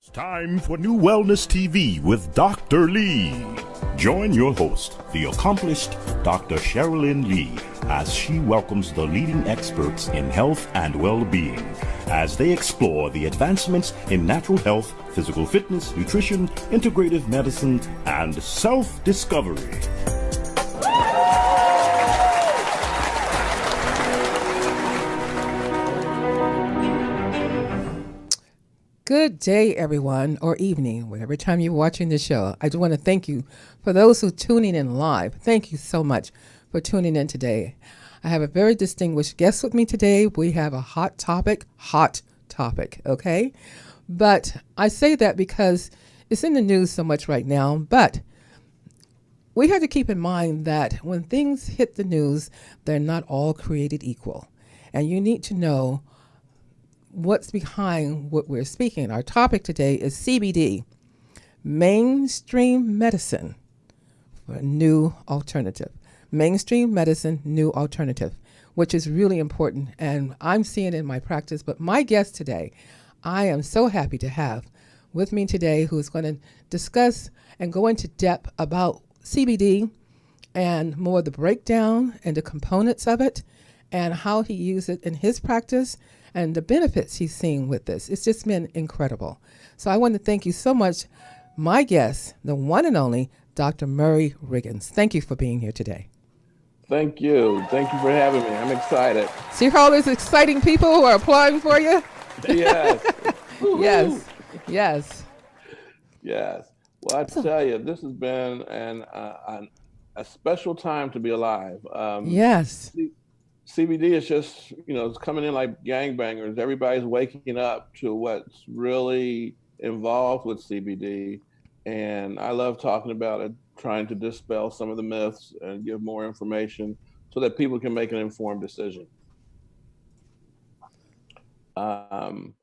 It's time for New Wellness TV with Dr. Lee. Join your host, the accomplished Dr. Cherilyn Lee, as she welcomes the leading experts in health and well-being as they explore the advancements in natural health, physical fitness, nutrition, integrative medicine, and self-discovery. Good day, everyone, or evening, whatever time you're watching the show. I just want to thank you for those who are tuning in live. Thank you so much for tuning in today. I have a very distinguished guest with me today. We have a hot topic, okay? But I say that because it's in the news so much right now, but we have to keep in mind that when things hit the news, they're not all created equal. And you need to know what's behind what we're speaking. Our topic today is CBD, mainstream medicine for a new alternative. Mainstream medicine, new alternative, which is really important. And I'm seeing it in my practice. But my guest today, I am so happy to have with me today, who's going to discuss and go into depth about CBD and more of the breakdown and the components of it and how he uses it in his practice and the benefits he's seeing with this. It's just been incredible. So I want to thank you so much, my guest, the one and only Dr. Murray Riggins. Thank you for being here today. Thank you. Thank you for having me. I'm excited. See all those exciting people who are applauding for you? Yes. Yes. Well, I tell you, this has been a special time to be alive. Yes. CBD is just, it's coming in like gangbangers. Everybody's waking up to what's really involved with CBD. And I love talking about it, trying to dispel some of the myths and give more information so that people can make an informed decision. I don't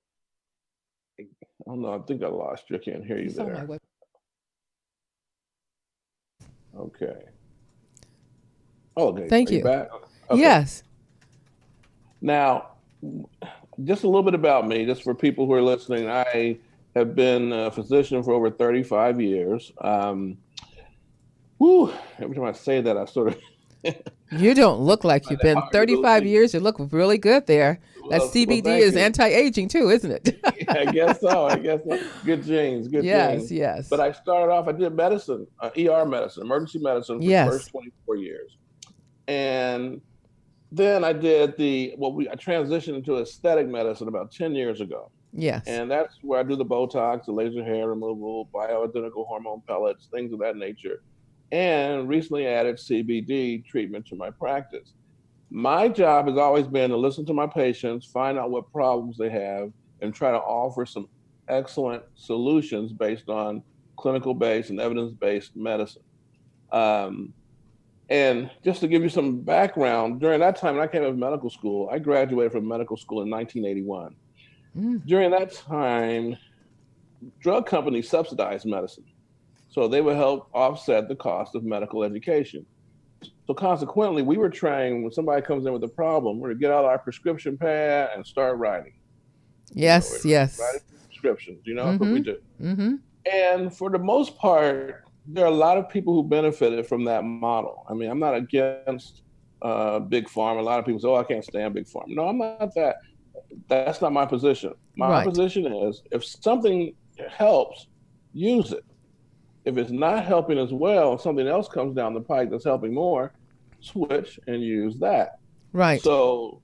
know. I think I lost you. I can't hear you there. Okay. Okay. Thank you. Back? Okay. Yes. Now, just a little bit about me, just for people who are listening. I have been a physician for over 35 years. Every time I say that, I sort of... You don't look like you've been 35 years. You look really good there. That CBD is anti-aging too, isn't it? I guess so. Good genes. Yes. But I started off, I did medicine, ER medicine, emergency medicine for the first 24 years. And then I did I transitioned into aesthetic medicine about 10 years ago. Yes. And that's where I do the Botox, the laser hair removal, bioidentical hormone pellets, things of that nature. And recently added CBD treatment to my practice. My job has always been to listen to my patients, find out what problems they have, and try to offer some excellent solutions based on clinical-based and evidence-based medicine. And just to give you some background, during that time when I came out of medical school, I graduated from medical school in 1981. During that time, drug companies subsidized medicine. So they would help offset the cost of medical education. So consequently, we were trained when somebody comes in with a problem, we're to get out our prescription pad and start writing. Yes. Writing prescriptions, that's what we do. Mm-hmm. And for the most part, there are a lot of people who benefited from that model. I mean, I'm not against big pharma. A lot of people say, I can't stand big pharma. No, I'm not that. That's not my position. My position is if something helps, use it. If it's not helping as well, something else comes down the pike that's helping more, switch and use that. Right. So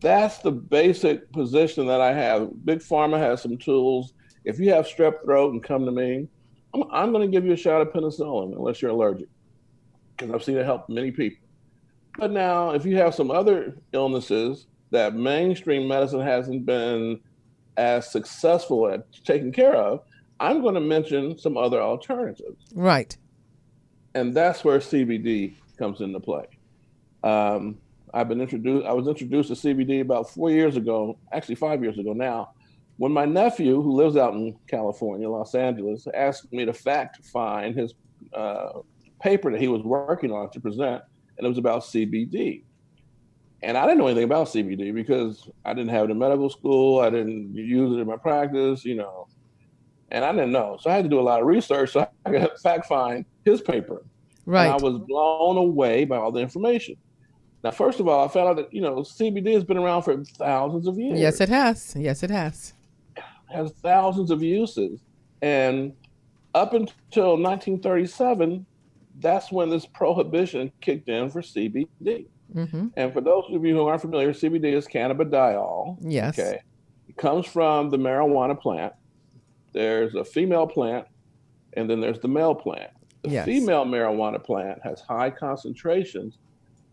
that's the basic position that I have. Big pharma has some tools. If you have strep throat and come to me, I'm going to give you a shot of penicillin unless you're allergic, because I've seen it help many people. But now, if you have some other illnesses that mainstream medicine hasn't been as successful at taking care of, I'm going to mention some other alternatives. Right. And that's where CBD comes into play. I was introduced to CBD about 4 years ago, actually 5 years ago now, when my nephew, who lives out in California, Los Angeles, asked me to fact find his paper that he was working on to present, and it was about CBD. And I didn't know anything about CBD because I didn't have it in medical school. I didn't use it in my practice, And I didn't know. So I had to do a lot of research. So I could fact find his paper. And I Right. was blown away by all the information. Now, first of all, I found out that, CBD has been around for thousands of Yes, it years, has. Yes, it has. has thousands of uses. And up until 1937, that's when this prohibition kicked in for CBD. Mm-hmm. And for those of you who aren't familiar, CBD is cannabidiol. Yes. Okay. It comes from the marijuana plant. There's a female plant, and then there's the male plant. The Yes. female marijuana plant has high concentrations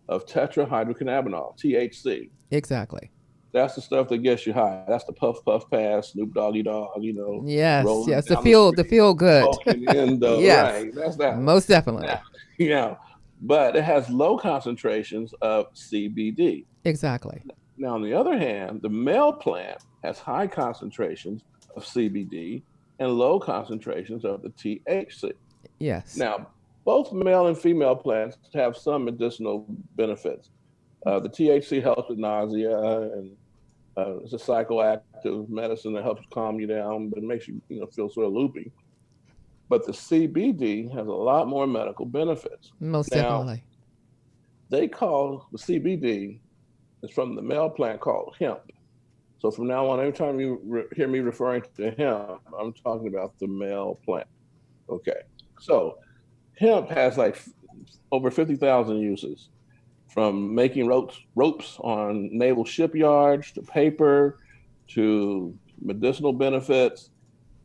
of tetrahydrocannabinol, THC. Exactly. That's the stuff that gets you high. That's the puff puff pass, Snoop Doggy Dogg, Yes. rolling Yes. The down the feel. The street, feel good. smoking in the Yes. right. That's that one. Most definitely. Now, you know, but it has low concentrations of CBD. Exactly. Now, on the other hand, the male plant has high concentrations of CBD and low concentrations of the THC. Yes. Now, both male and female plants have some medicinal benefits. The THC helps with nausea, and it's a psychoactive medicine that helps calm you down, but it makes you, feel sort of loopy. But the CBD has a lot more medical benefits. Most Now, definitely. they call the CBD is from the male plant called hemp. So from now on, every time you hear me referring to hemp, I'm talking about the male plant. Okay. So hemp has like over 50,000 uses, from making ropes on naval shipyards to paper to medicinal benefits.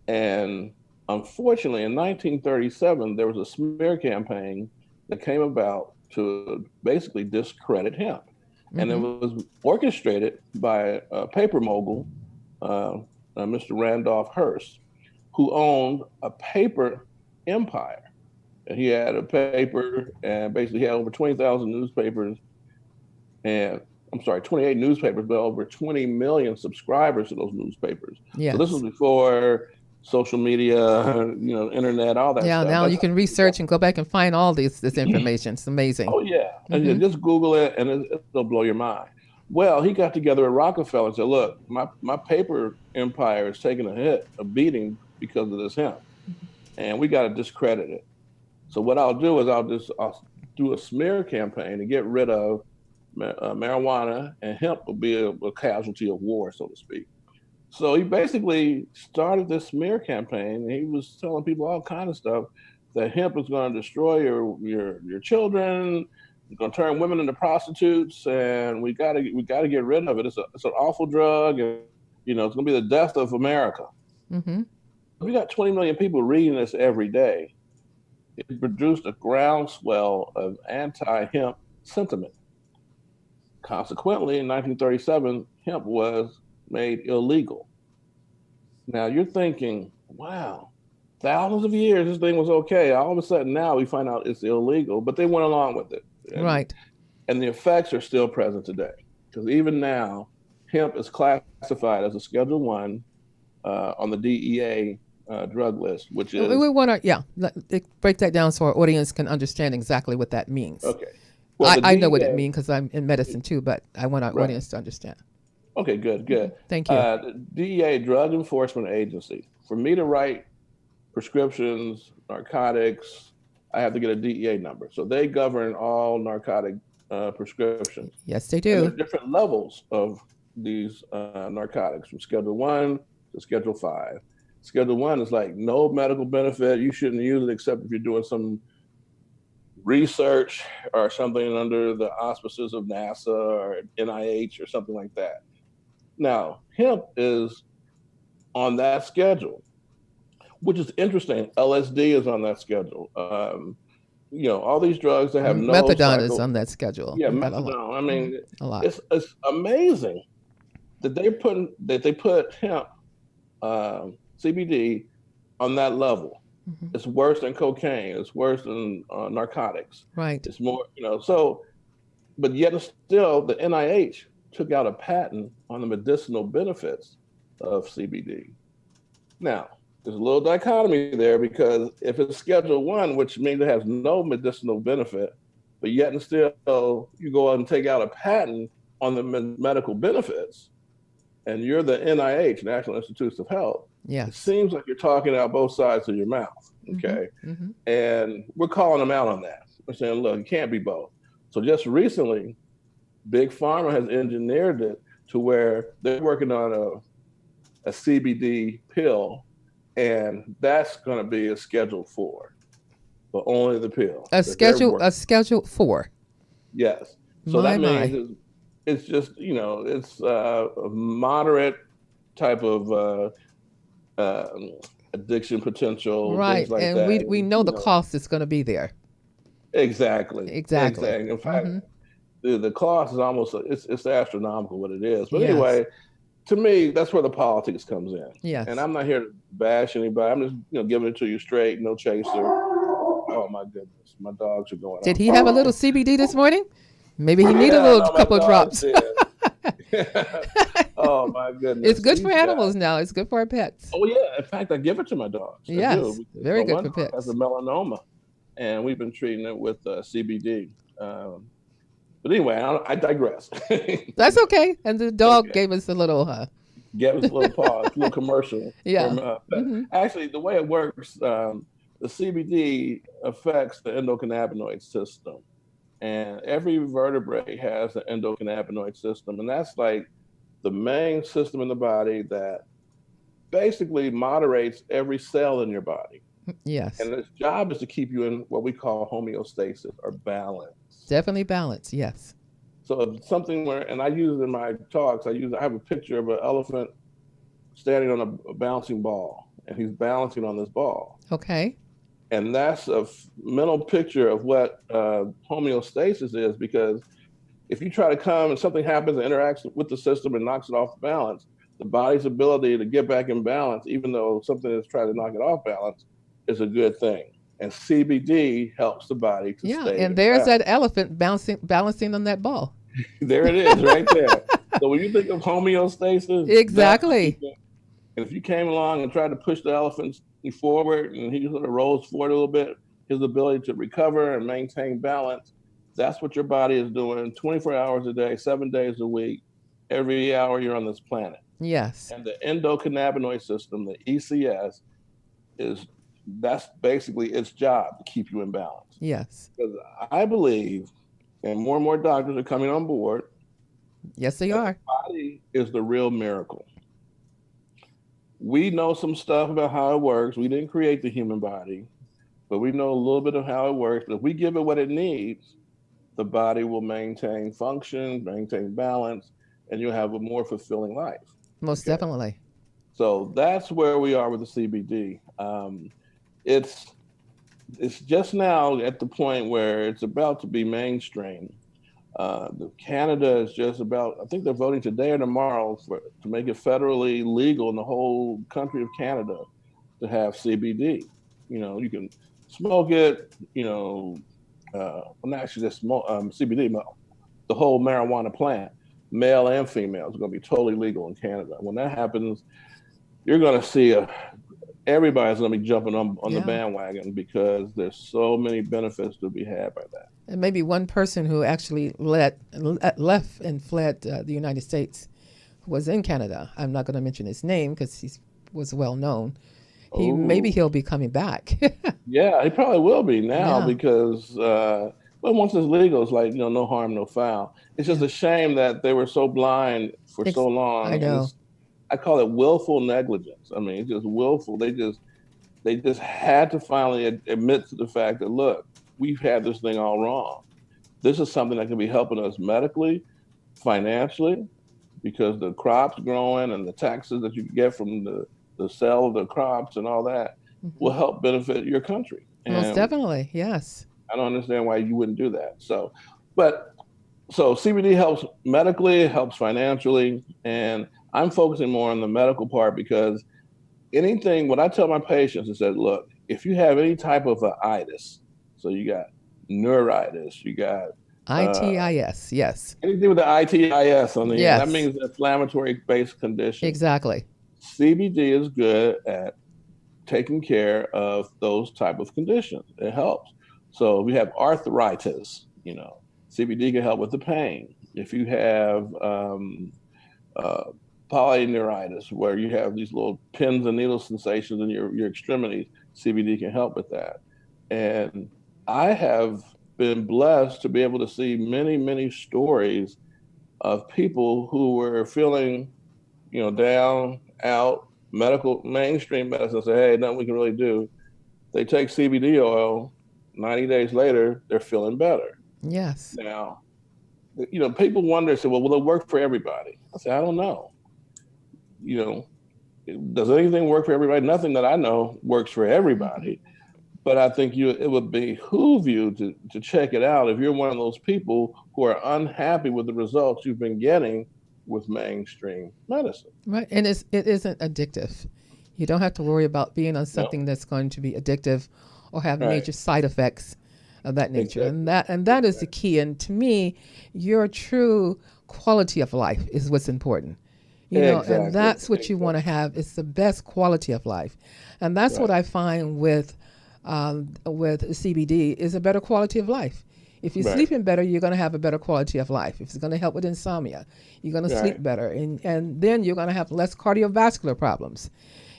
And unfortunately, in 1937, there was a smear campaign that came about to basically discredit hemp. And it Mm-hmm. was orchestrated by a paper mogul, Mr. Randolph Hearst, who owned a paper empire. And he had a paper, and basically he had over 20,000 newspapers, and I'm sorry, 28 newspapers, but over 20 million subscribers to those newspapers. So this was Yes. before social media, internet, all that Yeah. stuff. Now That's you how can people got. research and go back and find all this information. It's amazing. Oh yeah, and you Mm-hmm. just Google it, and it'll blow your mind. Well, he got together with Rockefeller and said, "Look, my paper empire is taking a beating because of this hemp, and we got to discredit it. So what I'll do is I'll do a smear campaign to get rid of marijuana, and hemp will be a casualty of war, so to speak." So he basically started this smear campaign, and he was telling people all kind of stuff, that hemp is going to destroy your children. It's going to turn women into prostitutes, and we gotta get rid of it. It's an awful drug, and it's going to be the death of America. Mm-hmm. We got 20 million people reading this every day. It produced a groundswell of anti-hemp sentiment. Consequently, in 1937, hemp was made illegal. Now you're thinking, wow, thousands of years this thing was okay. All of a sudden now we find out it's illegal, but they went along with it. And, Right. and the effects are still present today. Because even now, hemp is classified as a Schedule 1 on the DEA drug list, which is, We want to, yeah, break that down so our audience can understand exactly what that means. okay. Well, the I know what it DEA, means because I'm in medicine too, but I want our right. audience to understand. Okay, good. Thank you. The DEA, Drug Enforcement Agency. For me to write prescriptions, narcotics, I have to get a DEA number. So they govern all narcotic prescriptions. Yes, they And there's do. different levels of these narcotics, from Schedule 1 to Schedule 5. Schedule 1 is like no medical benefit. You shouldn't use it except if you're doing some research or something under the auspices of NASA or NIH or something like that. Now, hemp is on that schedule, which is interesting. LSD is on that schedule. All these drugs that have no Methadone is psycho. on that schedule. Yeah, We've got a lot. methadone. I mean, A lot. it's amazing that they put hemp, CBD, on that level. Mhm. It's worse than cocaine. It's worse than narcotics. Right. It's more, so, but yet still the NIH took out a patent on the medicinal benefits of CBD. Now, there's a little dichotomy there, because if it's Schedule 1, which means it has no medicinal benefit, but yet and still you go out and take out a patent on the medical benefits, and you're the NIH, National Institutes of Health, it Yes. seems like you're talking out both sides of your mouth. Okay. And we're calling them out on that. We're saying, look, it can't be both. So just recently, Big Pharma has engineered it to where they're working on a CBD pill, and that's going to be a Schedule 4, but only the pill. A schedule 4. Yes. So My that my. means it's just, it's a moderate type of addiction potential, things Right. like And that. we know the cost is going to be there. Exactly. Exactly. Exactly. In fact, the cost is almost, it's astronomical what it is. But Yes. anyway, to me, that's where the politics comes in. Yes. And I'm not here to bash anybody. I'm just, giving it to you straight, no chaser. Oh my goodness, my dogs are going Did off. he have a little CBD this morning? Maybe he need a Yeah, little no, my couple of dogs drops. did. Oh my goodness. It's good for These animals guys. now. It's good for our pets. Oh yeah. In fact, I give it to my dogs. I do. Yes. Because Very my good one for dog has pets. a melanoma, and we've been treating it with CBD. But anyway, I digress. That's okay. And the dog Okay. gave us a little Give us a little pause, a little commercial. yeah. Actually, the way it works, the CBD affects the endocannabinoid system, and every vertebrate has an endocannabinoid system, and that's like the main system in the body that basically moderates every cell in your body. Yes. And its job is to keep you in what we call homeostasis or balance. Definitely balance. Yes. So if something where, and I use it in my talks, I have a picture of an elephant standing on a bouncing ball, and he's balancing on this ball. Okay. And that's a mental picture of what homeostasis is, because if you try to come and something happens and interacts with the system and knocks it off balance, the body's ability to get back in balance, even though something is trying to knock it off balance, is a good thing. And CBD helps the body to stay. And there's that elephant balancing on that ball. There it is, right there. So when you think of homeostasis, exactly. And if you came along and tried to push the elephant forward and he sort of rolls forward a little bit, his ability to recover and maintain balance, that's what your body is doing 24 hours a day, 7 days a week, every hour you're on this planet. Yes. And the endocannabinoid system, the ECS, that's basically its job to keep you in balance. Yes. Because I believe, and more doctors are coming on board. Yes, they are. The body is the real miracle. We know some stuff about how it works. We didn't create the human body, but we know a little bit of how it works. But if we give it what it needs, the body will maintain function, maintain balance, and you'll have a more fulfilling life. Most definitely. So that's where we are with the CBD. It's just now at the point where it's about to be mainstream. Canada is just about, I think they're voting today or tomorrow to make it federally legal in the whole country of Canada to have CBD. You can smoke it, not actually just CBD, the whole marijuana plant, male and female, is going to be totally legal in Canada. When that happens, you're going to see everybody's going to be jumping on the bandwagon, because there's so many benefits to be had by that. And maybe one person who actually left and fled the United States was in Canada. I'm not going to mention his name because he was well known. Maybe he'll be coming back. Yeah, he probably will be now because, once it's legal, it's like, no harm, no foul. It's just a shame that they were so blind for so long. I know. I call it willful negligence. I mean, it's just willful. They just had to finally admit to the fact that, look, we've had this thing all wrong. This is something that can be helping us medically, financially, because the crops growing and the taxes that you get from the sale of the crops and all that will help benefit your country. And most definitely, yes. I don't understand why you wouldn't do that. So CBD helps medically, it helps financially, and I'm focusing more on the medical part, because what I tell my patients is that, look, if you have any type of itis, so you got neuritis, you got itis, yes. Anything with the itis on the end, that means inflammatory-based condition. Exactly. CBD is good at taking care of those type of conditions. It helps. So we have arthritis, CBD can help with the pain. If you have polyneuritis, where you have these little pins and needle sensations in your extremities. CBD can help with that. And I have been blessed to be able to see many, many stories of people who were feeling, down, out, mainstream medicine say, hey, nothing we can really do. They take CBD oil, 90 days later, they're feeling better. Yes. Now, people wonder, say, well, will it work for everybody? I say, I don't know. Does anything work for everybody? Nothing that I know works for everybody. But I think it would behoove you to check it out if you're one of those people who are unhappy with the results you've been getting with mainstream medicine. Right. And it isn't addictive. You don't have to worry about being on something that's going to be addictive or have major side effects of that nature. Exactly. And that is the key. And to me, your true quality of life is what's important. And that's what you want to have. It's the best quality of life. And that's what I find with CBD is a better quality of life. If you're sleeping better, you're going to have a better quality of life. If it's going to help with insomnia, you're going to sleep better. And then you're going to have less cardiovascular problems.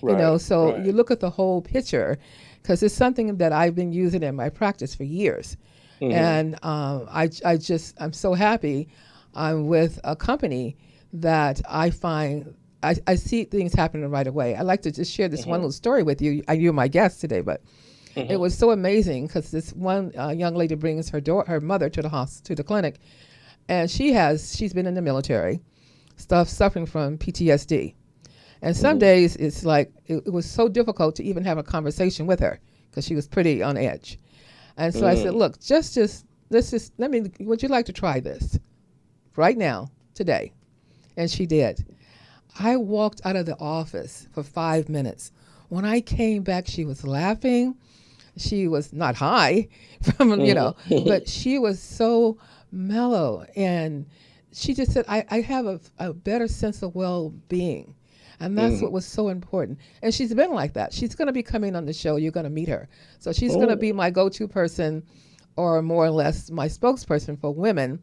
You look at the whole picture, because it's something that I've been using in my practice for years. And I'm so happy I'm with a company that I find I see things happening right away. I'd like to just share this one little story with you. You're my guest today, but it was so amazing because this one young lady brings her mother to the clinic, and she's been in the military, suffering from PTSD. And some days it's like it was so difficult to even have a conversation with her because she was pretty on edge. And so I said, look, would you like to try this right now, today? And she did. I walked out of the office for 5 minutes. When I came back, she was laughing. She was not high from, but she was so mellow. And she just said, I have a better sense of well-being. And that's what was so important. And she's been like that. She's going to be coming on the show. You're going to meet her. So she's going to be my go-to person, or more or less my spokesperson for women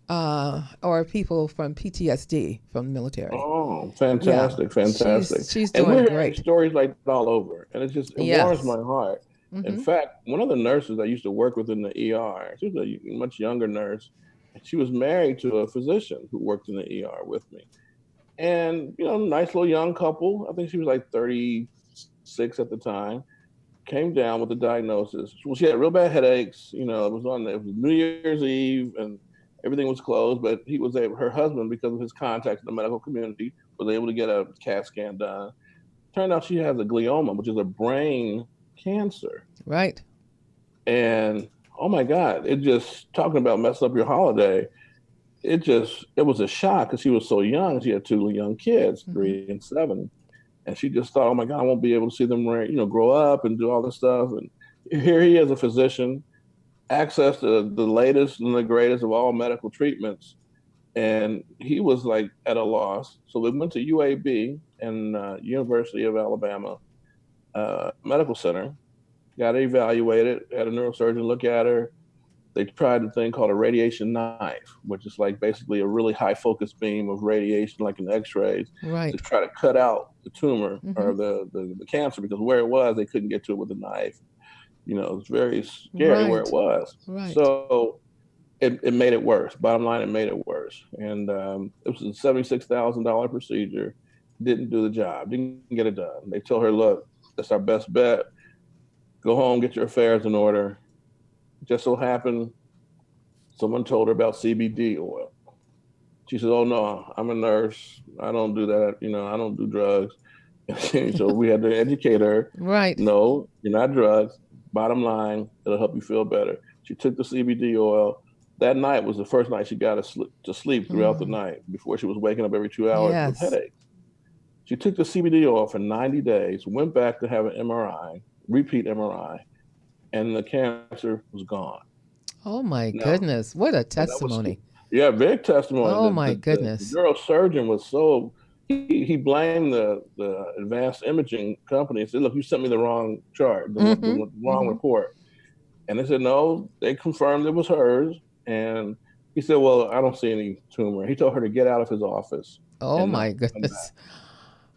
or people from PTSD from the military. Oh, fantastic, fantastic. She's doing great. Stories like that all over. And it warms my heart. In fact, one of the nurses I used to work with in the ER, she was a much younger nurse. She was married to a physician who worked in the ER with me. And, nice little young couple. I think she was like 36 at the time. Came down with the diagnosis. Well, she had real bad headaches. It was New Year's Eve and everything was closed. But her husband, because of his contacts in the medical community, was able to get a CAT scan done. Turned out she has a glioma, which is a brain cancer. Right. And, oh my God, it just, talking about messing up your holiday, it was a shock because she was so young. She had two young kids, 3 and 7. And she just thought, oh my God, I won't be able to see them, grow up and do all this stuff. And here he is, a physician, access to the latest and the greatest of all medical treatments. And he was like at a loss. So we went to UAB and University of Alabama Medical Center, got evaluated, had a neurosurgeon look at her. They tried a thing called a radiation knife, which is like basically a really high focus beam of radiation, like in X-rays, to try to cut out the tumor or the cancer, because where it was, they couldn't get to it with a knife. It was very scary where it was. Right. So it made it worse. Bottom line, it made it worse. And it was a $76,000 procedure. Didn't do the job. Didn't get it done. They told her, look, that's our best bet. Go home, get your affairs in order. Just so happened, someone told her about CBD oil. She said, oh no, I'm a nurse. I don't do that. I don't do drugs. So we had to educate her. Right. No, you're not drugs. Bottom line, it'll help you feel better. She took the CBD oil. That night was the first night she got to sleep throughout the night, before she was waking up every 2 hours with headaches. She took the CBD oil for 90 days, went back to have an MRI, repeat MRI, and the cancer was gone. Oh my goodness. What a testimony. Big testimony. Oh my goodness. The neurosurgeon was so, he blamed the advanced imaging company and said, look, you sent me the wrong chart, the wrong report. And they said, no, they confirmed it was hers. And He said, well, I don't see any tumor. He told her to get out of his office Oh and not my come back. goodness.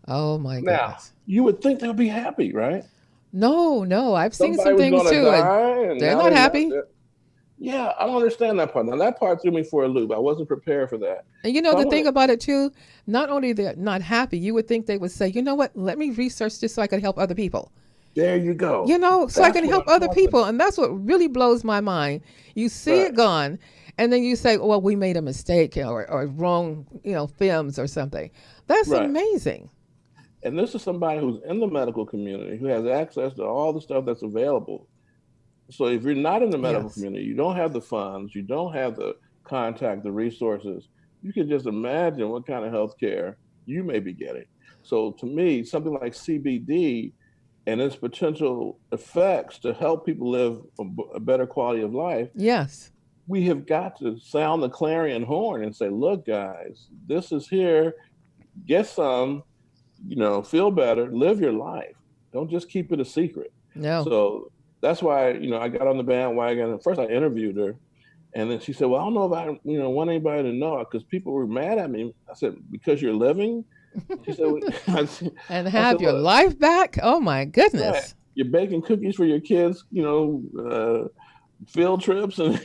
Oh my Now, goodness. you would think they would be happy, right? No, no, I've seen Somebody some was things going to too, and die, and they're now not they're not. happy. Yeah, I don't understand that part. Now, that part threw me for a loop. I wasn't prepared for that. And you know So I the want thing to, about it too, not only they're not happy, you would think they would say, you know what, let me research this so I can help other people. there you go. You know, so I That's can what help I'm other talking people. about. And that's what really blows my mind. You see it Right, gone, and then you say, well, we made a mistake or wrong, films or something. That's right. amazing. And this is somebody who's in the medical community who has access to all the stuff that's available. So if you're not in the medical Yes. community, you don't have the funds, you don't have the contact, the resources, you can just imagine what kind of health care you may be getting. So to me, something like CBD and its potential effects to help people live a better quality of life, Yes. we have got to sound the clarion horn and say, look, guys, this is here. Get some, feel better, live your life. Don't just keep it a secret. No. So that's why, I got on the bandwagon. And first I interviewed her, and then she said, well, I don't know if I, want anybody to know, because people were mad at me. I said, because you're living? She said, And I said, have your look, life back? Oh my right, goodness. you're baking cookies for your kids, field trips, and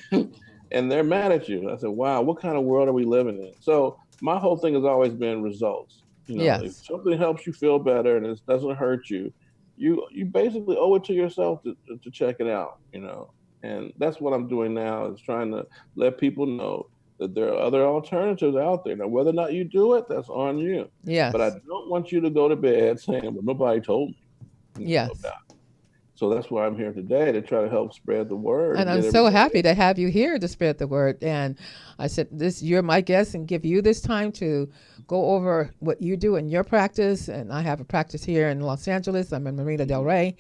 and they're mad at you. I said, wow, what kind of world are we living in? So my whole thing has always been results. If Yes. something helps you feel better and it doesn't hurt you, you basically owe it to yourself to check it out. And that's what I'm doing now, is trying to let people know that there are other alternatives out there. Now, whether or not you do it, that's on you. But I Yes. don't want you to go to bed saying, well, nobody told me, Yes. about it. So that's why I'm here today, to try to help spread the word And and I'm get so everybody. happy to have you here to spread the word. And I said, this, you're my guest, and give you this time to go over what you do in your practice. And I have a practice here in Los Angeles. I'm in Marina Del Mhm. Rey,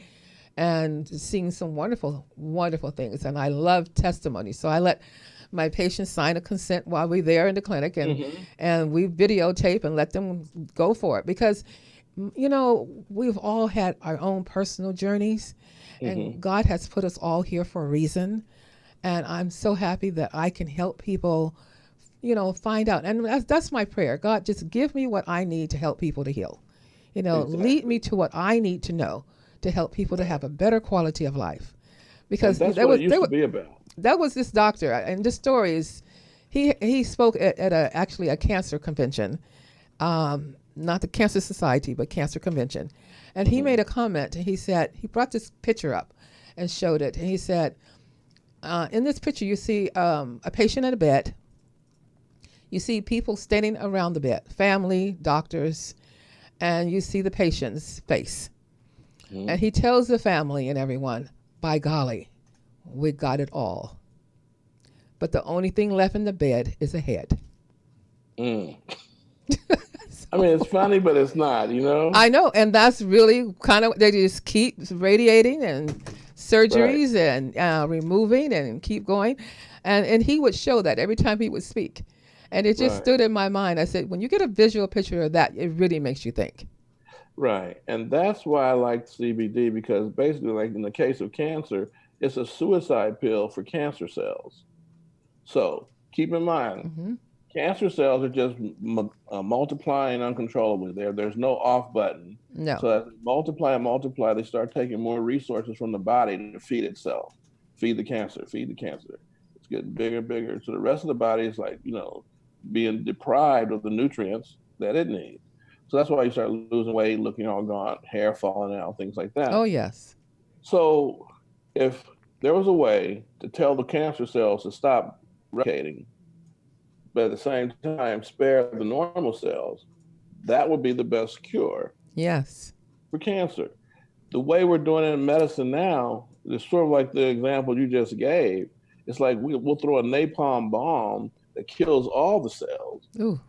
and seeing some wonderful, wonderful things. And I love testimony. So I let my patients sign a consent while we're there in the clinic, Mhm. and we videotape and let them go for it. Because, we've all had our own personal journeys, and Mhm. God has put us all here for a reason. And I'm so happy that I can help people, find out. And that's my prayer. God, just give me what I need to help people to heal. Lead me Exactly. to what I need to know to help people to Right. have a better quality of life. And Because that's what it used to be about. that was this doctor, and this story is, he spoke at actually a cancer convention, not the Cancer Society, but Cancer Convention. And he made Mhm. a comment, and he said, he brought this picture up and showed it. And he said, in this picture, you see a patient in a bed. You see people standing around the bed, family, doctors, and you see the patient's face. And Mhm. he tells the family and everyone, by golly, we got it all. But the only thing left in the bed is a head. Mm. I mean, it's funny, but it's not. I know, and that's really kind of, they just keep radiating and Right. surgeries and removing and keep going. And he would show that every time he would speak. And it just Right. stood in my mind. I said, when you get a visual picture of that, it really makes you think. Right. And that's why I like CBD, because basically, like in the case of cancer, it's a suicide pill for cancer cells. So keep in mind, Hmm. cancer cells are just multiplying uncontrollably. There's no off button. No. So as they multiply and multiply, they start taking more resources from the body to feed itself, feed the cancer, feed the cancer. It's getting bigger and bigger. So the rest of the body is like, being deprived of the nutrients that it needs. So that's why you start losing weight, looking all gaunt, hair falling out, things like that. Oh, yes. So if there was a way to tell the cancer cells to stop replicating, but at the same time spare the normal cells, that would be the best cure Yes. for cancer. The way we're doing it in medicine now is sort of like the example you just gave. It's like we'll throw a napalm bomb that kills all the cells, Ooh.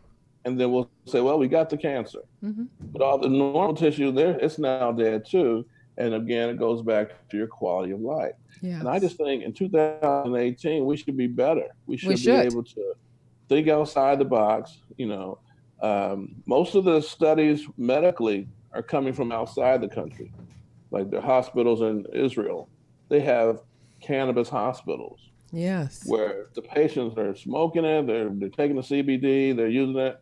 and then we'll say, well, we got the cancer. Hmm. But all the normal tissue there, it's now dead too. And again, it goes back to your quality of life. And I just Yes. think in 2018, we should be better. We We should be should. able to think outside the box. Most of the studies medically are coming from outside the country, like the hospitals in Israel. They have cannabis hospitals. Yes. where the patients are smoking it, they're taking the CBD, they're using it,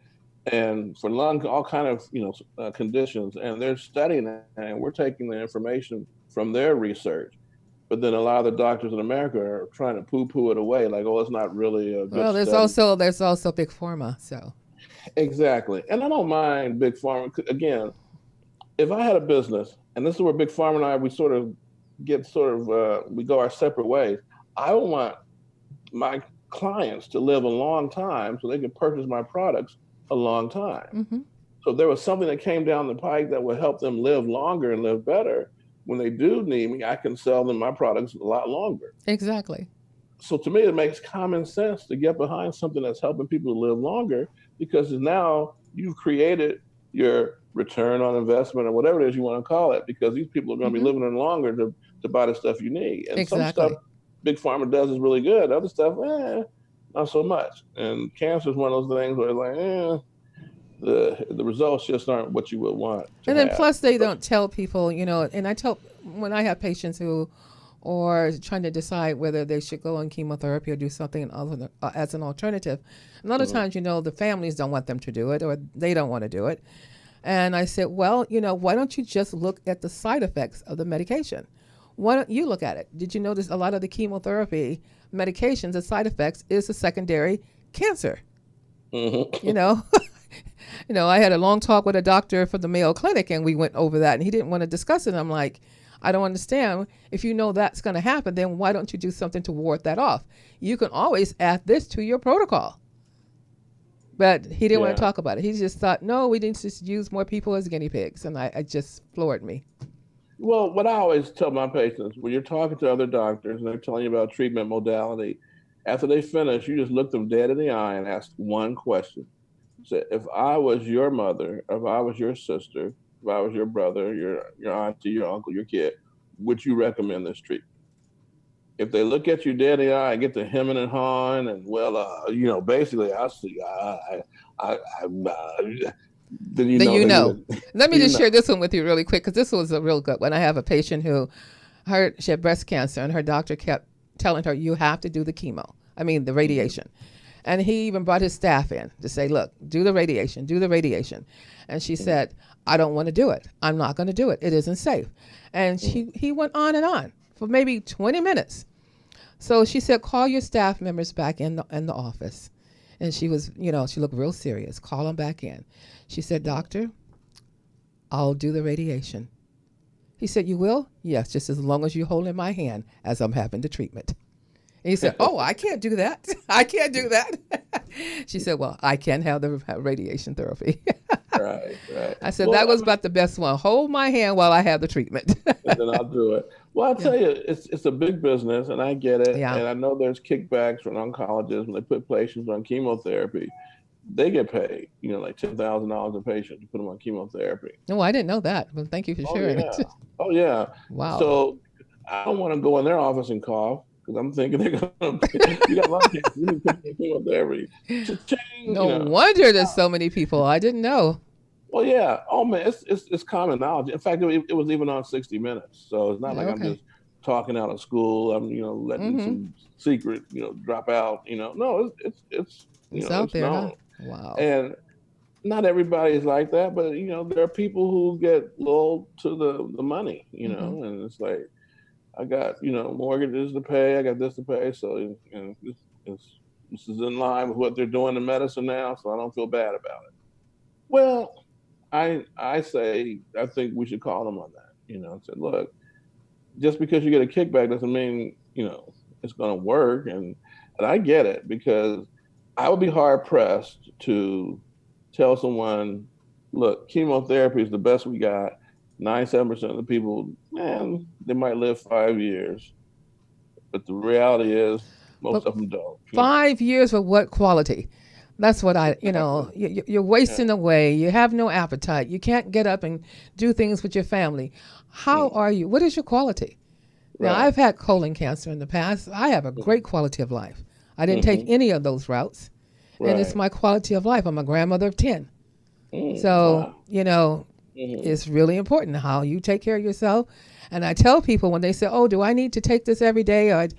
and for lung, all kind of conditions, and they're studying it, and we're taking the information from their research. But then a lot of the doctors in America are trying to poo-poo it away, like, oh, it's not really a good Well, study. there's also big pharma. So Exactly, and I don't mind big pharma. Again, if I had a business, and this is where big pharma and I we sort of we go our separate ways. I would want my clients to live a long time so they can purchase my products a long time. mm-hmm. So if there was something that came down the pike that would help them live longer and live better, when they do need me, I can sell them my products a lot longer. Exactly. So to me, it makes common sense to get behind something that's helping people to live longer, because now you've created your return on investment or whatever it is you want to call it, because these people are going to be living in longer to buy the stuff you need. And some stuff Big Pharma does is really good. Other stuff, not so much. And cancer is one of those things where it's like, the results just aren't what you would want. And then plus they don't tell people, and I tell when I have patients who are trying to decide whether they should go on chemotherapy or do something as an alternative. A lot of times, the families don't want them to do it or they don't want to do it. And I said, well, why don't you just look at the side effects of the medication? Why don't you look at it? Did you notice a lot of the chemotherapy medications, the side effects is a secondary cancer? I had a long talk with a doctor from the Mayo Clinic, and we went over that, and he didn't want to discuss it. I'm like, I don't understand. If you know that's going to happen, then why don't you do something to ward that off? You can always add this to your protocol. But he didn't want to talk about it. He just thought, no, we need to just use more people as guinea pigs. And I just floored me. Well, what I always tell my patients, when you're talking to other doctors and they're telling you about treatment modality, after they finish, you just look them dead in the eye and ask one question. Say, if I was your mother, if I was your sister, if I was your brother, your auntie, your uncle, your kid, would you recommend this treatment? If they look at you dead in the eye and get to hemming and hawing, and basically, I see, then you know. Let me just share this one with you really quick, because this was a real good one. I have a patient who she had breast cancer, and her doctor kept telling her, you have to do the radiation. And he even brought his staff in to say, look, do the radiation. And she said, I don't want to do it. I'm not going to do it. It isn't safe. And he went on and on for maybe 20 minutes. So she said, call your staff members back in the office. And she was, she looked real serious. Call them back in. She said, doctor, I'll do the radiation. He said, you will? Yes, just as long as you hold in my hand as I'm having the treatment. And he said, oh, I can't do that. I can't do that. She said, well, I can have the radiation therapy. Right. I said, that was about the best one. Hold my hand while I have the treatment. And then I'll do it. Well, I'll tell you, it's a big business, and I get it. Yeah. And I know there's kickbacks from oncologists when they put patients on chemotherapy. They get paid, like $10,000 a patient to put them on chemotherapy. No, I didn't know that. Well, thank you for sharing it. Oh, yeah. Wow. So I don't want to go in their office and cough, because I'm thinking they're going to, you got lung cancer, you need to put chemotherapy. No wonder there's so many people. I didn't know. Well, yeah. Oh, man, it's common knowledge. In fact, it was even on 60 Minutes. So it's not like I'm just talking out of school. I'm, letting some secret, drop out. No, it's out there, known. Huh? Wow. And not everybody is like that, but there are people who get lulled to the money, and it's like, I got mortgages to pay, I got this to pay, so this is in line with what they're doing in medicine now, so I don't feel bad about it. Well, I say I think we should call them on that, and say, look, just because you get a kickback doesn't mean it's going to work, and I get it, because I would be hard pressed to tell someone, look, chemotherapy is the best we got. 97% of the people, man, they might live 5 years. But the reality is most of them don't. 5 years for what quality? That's what you're wasting away. You have no appetite. You can't get up and do things with your family. How are you? What is your quality? Now, I've had colon cancer in the past. I have a great quality of life. I didn't take any of those routes. And it's my quality of life. I'm a grandmother of 10. So, it's really important how you take care of yourself. And I tell people when they say, oh, do I need to take this every day? Or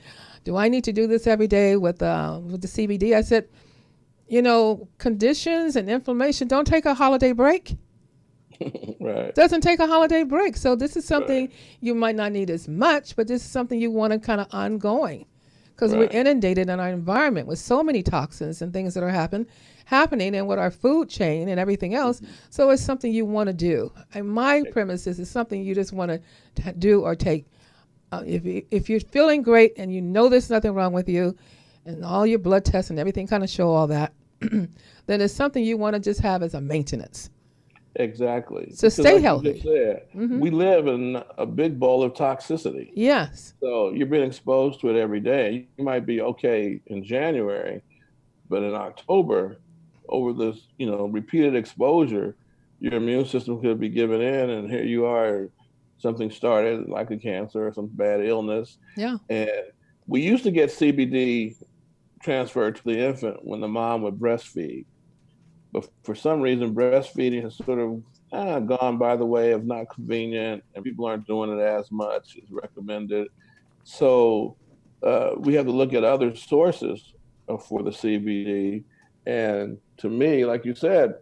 do I need to do this every day with the CBD? I said, conditions and inflammation don't take a holiday break. Right. Doesn't take a holiday break. So this is something you might not need as much, but this is something you want to kind of ongoing, because we're inundated in our environment with so many toxins and things that are happening and with our food chain and everything else. So it's something you want to do. And my premise is it's something you just want to do or take. If you're feeling great and there's nothing wrong with you and all your blood tests and everything kind of show all that, then it's something you want to just have as a maintenance. Exactly. So stay healthy. You just said, we live in a big bowl of toxicity. Yes. So you're being exposed to it every day. You might be okay in January, but in October, over this, repeated exposure, your immune system could be giving in, and here you are, something started like a cancer or some bad illness. Yeah. And we used to get CBD transferred to the infant when the mom would breastfeed. But for some reason, breastfeeding has sort of gone by the way of not convenient, and people aren't doing it as much as recommended. So we have to look at other sources for the CBD. And to me, like you said,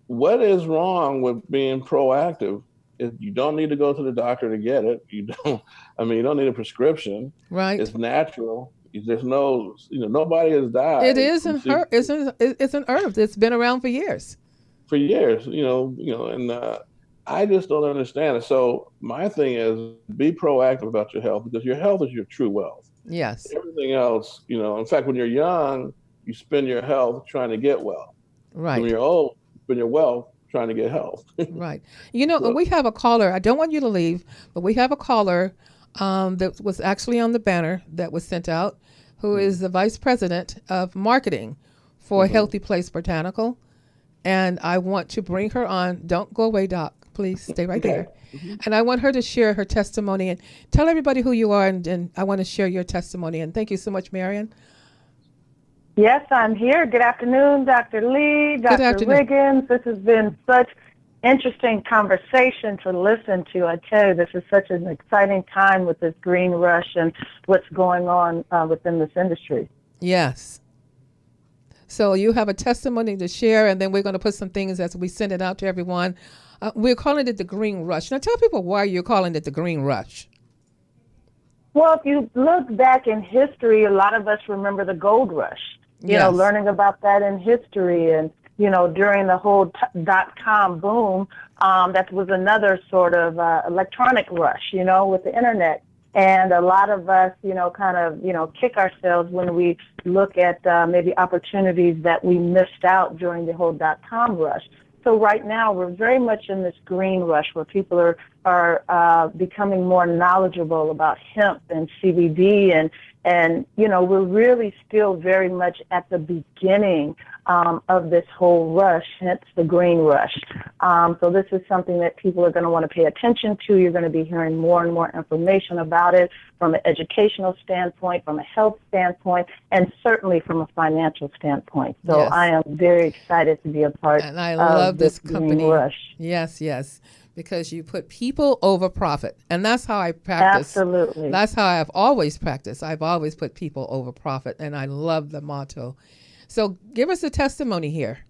what is wrong with being proactive? You don't need to go to the doctor to get it. You don't need a prescription. Right. It's natural. There's no, nobody has died. It is an herb. It's an herb that's been around for years. For years, and I just don't understand it. So my thing is, be proactive about your health, because your health is your true wealth. Yes. Everything else, in fact, when you're young, you spend your health trying to get well. Right. When you're old, you spend your wealth trying to get health. Right. We have a caller. I don't want you to leave, but we have a caller that was actually on the banner that was sent out, who is the vice president of marketing for Healthy Place Botanical. And I want to bring her on. Don't go away, Doc. Please stay right there. And I want her to share her testimony and tell everybody who you are. And I want to share your testimony. And thank you so much, Marian. Yes, I'm here. Good afternoon, Dr. Lee, Dr. Riggins. This has been such interesting conversation to listen to. I tell you, this is such an exciting time with this green rush and what's going on within this industry. Yes. So you have a testimony to share, and then we're going to put some things as we send it out to everyone. We're calling it the green rush. Now tell people why you're calling it the green rush. Well, if you look back in history, a lot of us remember the gold rush, learning about that in history. And during the whole .com boom, that was another sort of electronic rush, with the internet. And a lot of us, kick ourselves when we look at maybe opportunities that we missed out during the whole .com rush. So right now we're very much in this green rush where people are becoming more knowledgeable about hemp and CBD, and we're really still very much at the beginning of this whole rush, hence the green rush. So this is something that people are going to want to pay attention to. You're going to be hearing more and more information about it from an educational standpoint, from a health standpoint, and certainly from a financial standpoint. So yes. I am very excited to be a part and I love this company. Green rush. Yes, yes. Because you put people over profit. And that's how I practice. Absolutely. That's how I've always practiced. I've always put people over profit. And I love the motto. So give us a testimony here.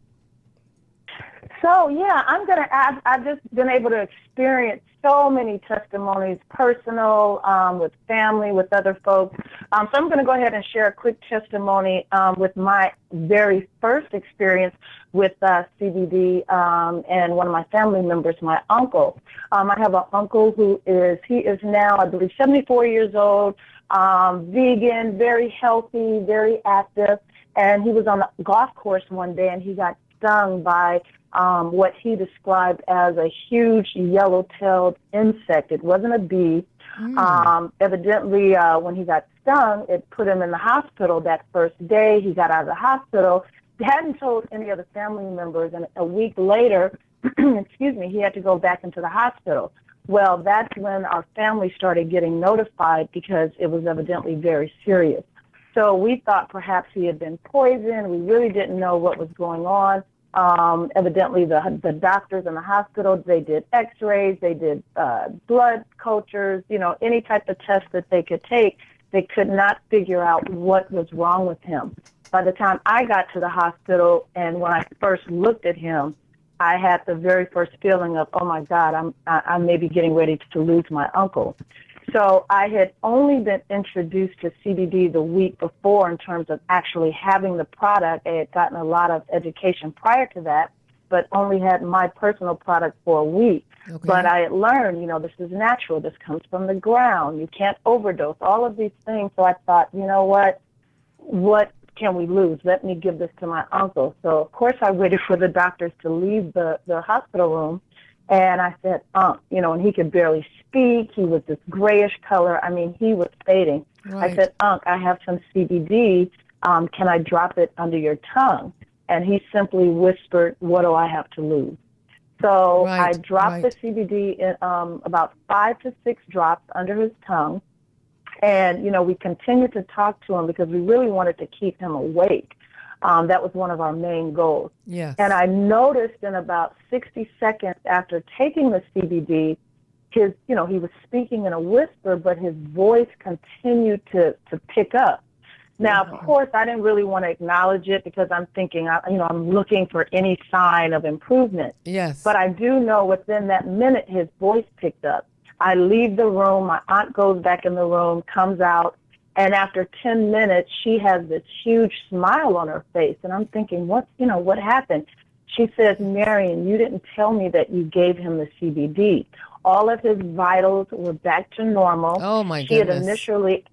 So, yeah, I'm going to add, I've just been able to experience so many testimonies, personal, with family, with other folks. So I'm going to go ahead and share a quick testimony with my very first experience with CBD and one of my family members, my uncle. I have an uncle he is now, I believe, 74 years old, vegan, very healthy, very active. And he was on a golf course one day and he got stung by what he described as a huge yellow-tailed insect. It wasn't a bee. Evidently, when he got stung, it put him in the hospital that first day. He got out of the hospital. He hadn't told any of the family members, and a week later, he had to go back into the hospital. Well, that's when our family started getting notified because it was evidently very serious. So we thought perhaps he had been poisoned. We really didn't know what was going on. Evidently, the doctors in the hospital, they did x-rays, they did blood cultures, any type of test that they could take. They could not figure out what was wrong with him. By the time I got to the hospital and when I first looked at him, I had the very first feeling of, oh my God, I'm maybe getting ready to lose my uncle. So I had only been introduced to CBD the week before in terms of actually having the product. I had gotten a lot of education prior to that, but only had my personal product for a week. Okay. But I had learned, this is natural. This comes from the ground. You can't overdose, all of these things. So I thought, you know what can we lose? Let me give this to my uncle. So, of course, I waited for the doctors to leave the hospital room. And I said, and he could barely speak. He was this grayish color. I mean, he was fading. Right. I said, I have some CBD. Can I drop it under your tongue? And he simply whispered, what do I have to lose? So I dropped the CBD in about 5 to 6 drops under his tongue. And, we continued to talk to him because we really wanted to keep him awake. That was one of our main goals. Yes. And I noticed in about 60 seconds after taking the CBD, he was speaking in a whisper, but his voice continued to pick up. Now, of course, I didn't really want to acknowledge it because I'm thinking, I'm looking for any sign of improvement. Yes. But I do know within that minute, his voice picked up. I leave the room. My aunt goes back in the room, comes out. And after 10 minutes, she has this huge smile on her face. And I'm thinking, what happened? She says, Marian, you didn't tell me that you gave him the CBD. All of his vitals were back to normal. Oh, my goodness. She had initially,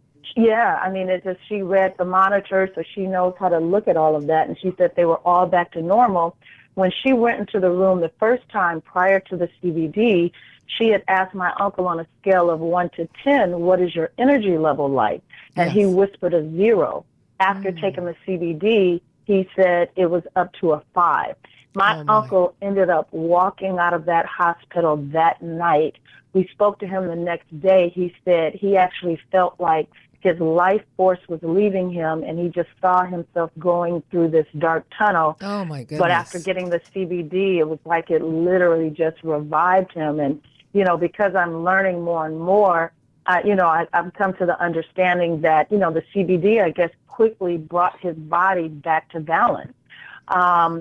she read the monitor, so she knows how to look at all of that. And she said they were all back to normal. When she went into the room the first time prior to the CBD, she had asked my uncle on a scale of 1 to 10, what is your energy level like? And he whispered a 0. After taking the CBD, he said it was up to a 5. My uncle ended up walking out of that hospital that night. We spoke to him the next day. He said he actually felt like his life force was leaving him, and he just saw himself going through this dark tunnel. Oh, my goodness. But after getting the CBD, it was like it literally just revived him. And, because I'm learning more and more, I've come to the understanding that, the CBD, I guess, quickly brought his body back to balance.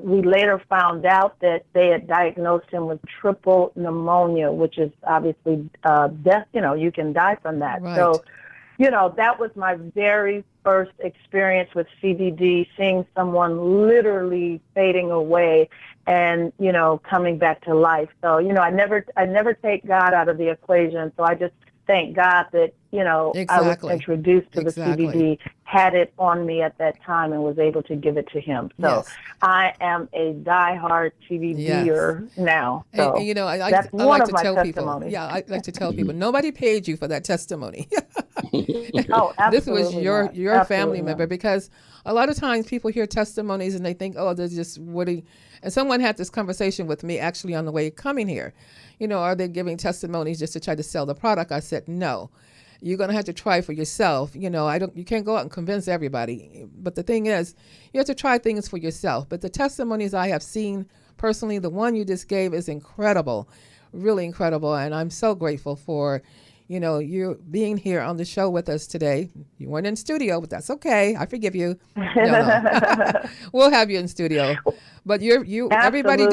We later found out that they had diagnosed him with triple pneumonia, which is obviously death. You can die from that. Right. So, that was my very first experience with CBD, seeing someone literally fading away and, coming back to life. So, I never take God out of the equation. So I just thank God that, I was introduced to the CBD, had it on me at that time, and was able to give it to him. So I am a diehard CBDer now. So and, that's one of my testimonies. I like to tell people, nobody paid you for that testimony. Oh, absolutely. This was your family member, because a lot of times people hear testimonies and they think, oh, they're just woody. And someone had this conversation with me actually on the way coming here. Are they giving testimonies just to try to sell the product? I said, no. You're going to have to try for yourself. You can't go out and convince everybody. But the thing is, you have to try things for yourself. But the testimonies I have seen personally, the one you just gave is incredible, really incredible. And I'm so grateful for, you being here on the show with us today. You weren't in studio, but that's okay. I forgive you. No. We'll have you in studio. But everybody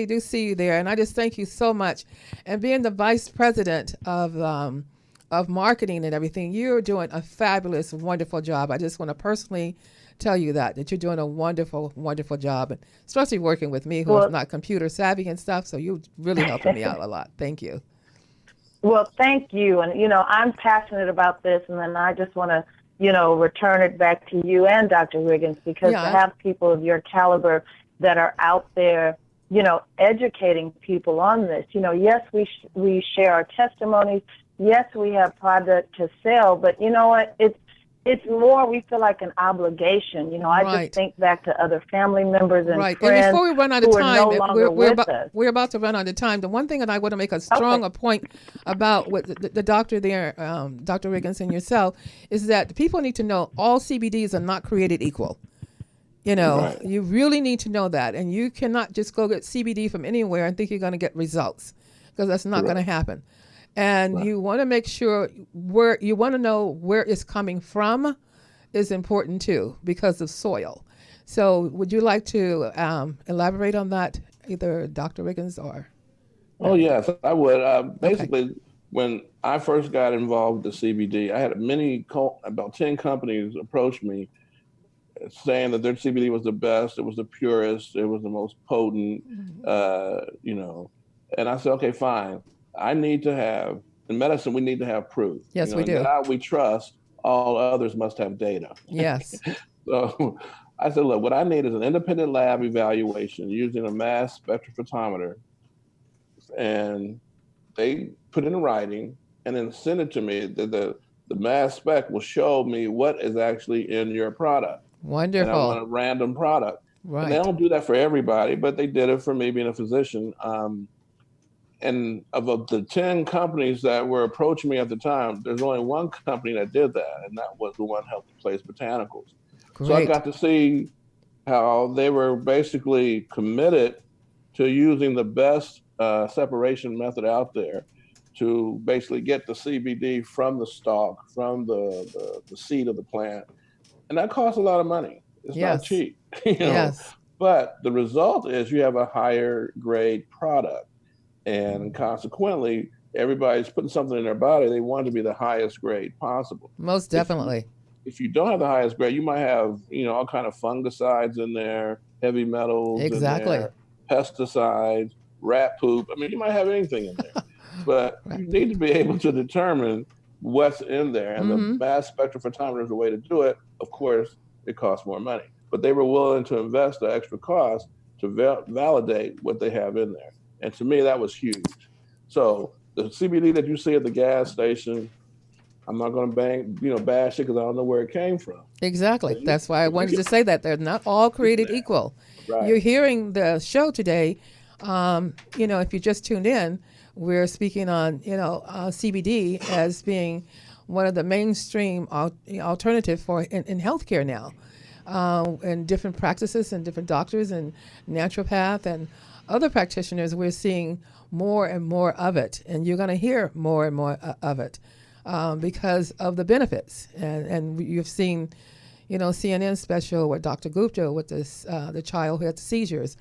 do see you there. And I just thank you so much. And being the vice president of marketing and everything, you're doing a fabulous, wonderful job. I just want to personally tell you that you're doing a wonderful, wonderful job, and especially working with me, who is not computer savvy and stuff. So you're really helping me out a lot. Thank you. Well, thank you. And, I'm passionate about this, and then I just want to, return it back to you and Dr. Riggins, because to have people of your caliber that are out there, educating people on this. Yes, we share our testimonies. Yes, we have product to sell, but you know what? It's more, we feel like an obligation. I just think back to other family members and friends. And before we run out of time, we're about to run out of time. The one thing that I want to make a stronger point about what the doctor there, Dr. Riggins and yourself, is that people need to know all CBDs are not created equal. You really need to know that. And you cannot just go get CBD from anywhere and think you're going to get results, because that's not going to happen. And you want to make sure you want to know where it's coming from is important too because of soil. So would you like to elaborate on that, either Dr. Riggins or? Oh, yes, I would. Basically, Okay. when I first got involved with the CBD, I had about 10 companies approach me saying that their CBD was the best, it was the purest, it was the most potent, and I said, okay, fine. I need to have, in medicine, we need to have proof. Yes, we And do. God we trust, all others must have data. Yes. So I said, look, what I need is an independent lab evaluation using a mass spectrophotometer. And they put it in writing and then send it to me. The mass spec will show me what is actually in your product. And I want a Wonderful. random product. And they Right. don't do that for everybody, but they did it for me being a physician. And of the 10 companies that were approaching me at the time, there's only one company that did that, and that was the One Healthy Place Botanicals. So I Great. got to see how they were basically committed to using the best separation method out there to basically get the CBD from the stalk, from the seed of the plant. And that costs a lot of money. It's not Yes. cheap, you know. Yes. But the result is you have a higher grade product. And consequently, everybody's putting something in their body, they want to be the highest grade possible. Most If you, definitely. if you don't have the highest grade, you might have, all kind of fungicides in there, heavy metals in Exactly. there, pesticides, rat poop. I mean, you might have anything in there, but Right. you need to be able to determine what's in there. And the Mm-hmm. mass spectrophotometer is the way to do it. Of course, it costs more money, but they were willing to invest the extra cost to validate what they have in there. And to me, that was huge. So the CBD that you see at the gas station, I'm not going to bash it because I don't know where it came from. Exactly. But That's why I if you wanted get to say that they're not all created there, equal. You're right? hearing the show today. If you just tuned in, we're speaking on, CBD as being one of the mainstream alternative for in healthcare now, and different practices and different doctors and naturopath and other practitioners. We're seeing more and more of it, and you're going to hear more and more of it because of the benefits. And you've seen, CNN special with Dr. Gupta with this the child who had seizures.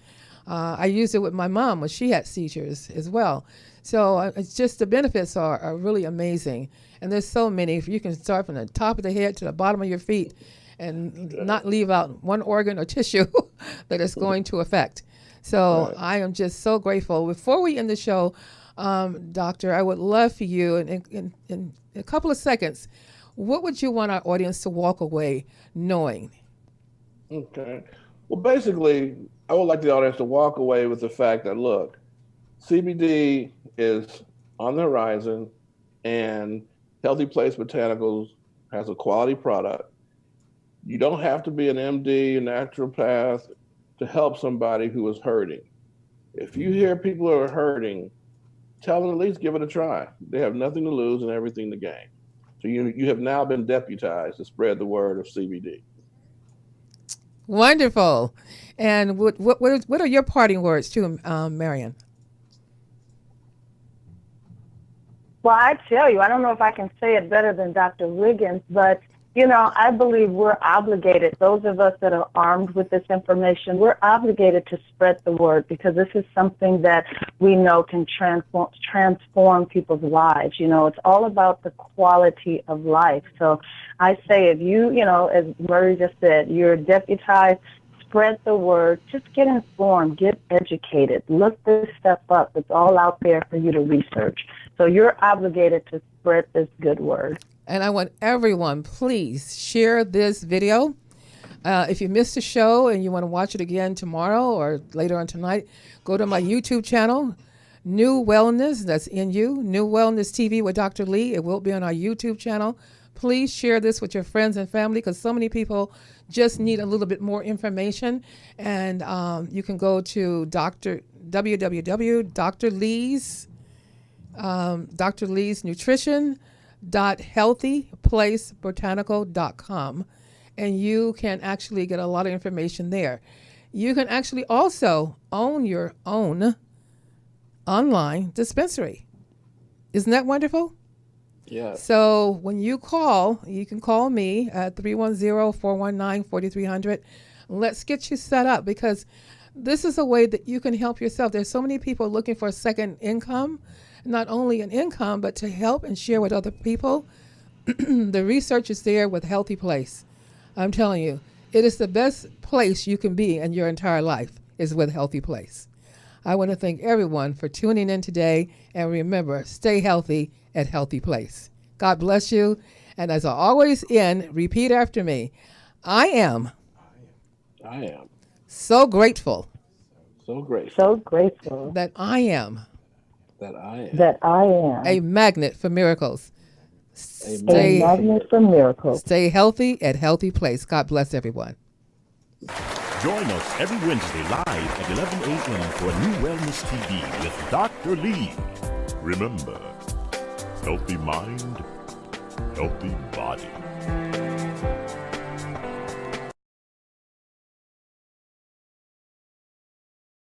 I used it with my mom when she had seizures as well. So it's just the benefits are really amazing. And there's so many. If you can start from the top of the head to the bottom of your feet and not leave out one organ or tissue that it's going to affect. So Right. I am just so grateful. Before we end the show, Doctor, I would love for you in a couple of seconds, what would you want our audience to walk away knowing? Okay. Well, basically, I would like the audience to walk away with the fact that, look, CBD is on the horizon, and Healthy Place Botanicals has a quality product. You don't have to be an MD, a naturopath, to help somebody who is hurting. If you hear people who are hurting, tell them at least give it a try. They have nothing to lose and everything to gain. So you have now been deputized to spread the word of CBD. Wonderful. And what are your parting words to Marian? Well, I tell you, I don't know if I can say it better than Dr. Riggins, but, I believe we're obligated, those of us that are armed with this information, we're obligated to spread the word because this is something that we know can transform people's lives. It's all about the quality of life. So I say if you, as Murray just said, you're deputized, spread the word, just get informed, get educated, look this stuff up. It's all out there for you to research. So you're obligated to spread this good word. And I want everyone, please share this video. If you missed the show and you want to watch it again tomorrow or later on tonight, go to my YouTube channel, New Wellness, that's NU, New Wellness TV with Dr. Lee. It will be on our YouTube channel. Please share this with your friends and family because so many people just need a little bit more information. And you can go to www.drlee's Dr. Lee's nutrition.healthyplacebotanical.com, and you can actually get a lot of information there. You can actually also own your own online dispensary. Isn't that wonderful? Yeah. So when you call, you can call me at 310-419-4300. Let's get you set up, because this is a way that you can help yourself. There's so many people looking for a second income, not only an income, but to help and share with other people. The research is there with Healthy Place. I'm telling you, it is the best place you can be in your entire life is with Healthy Place. I want to thank everyone for tuning in today, and remember, stay healthy at Healthy Place. God bless you. And as I always end, repeat after me. I am so grateful that I am a magnet for miracles. Stay healthy at Healthy Place. God bless everyone. Join us every Wednesday live at 11 a.m. for New Wellness TV with Dr. Lee. Remember, healthy mind, healthy body.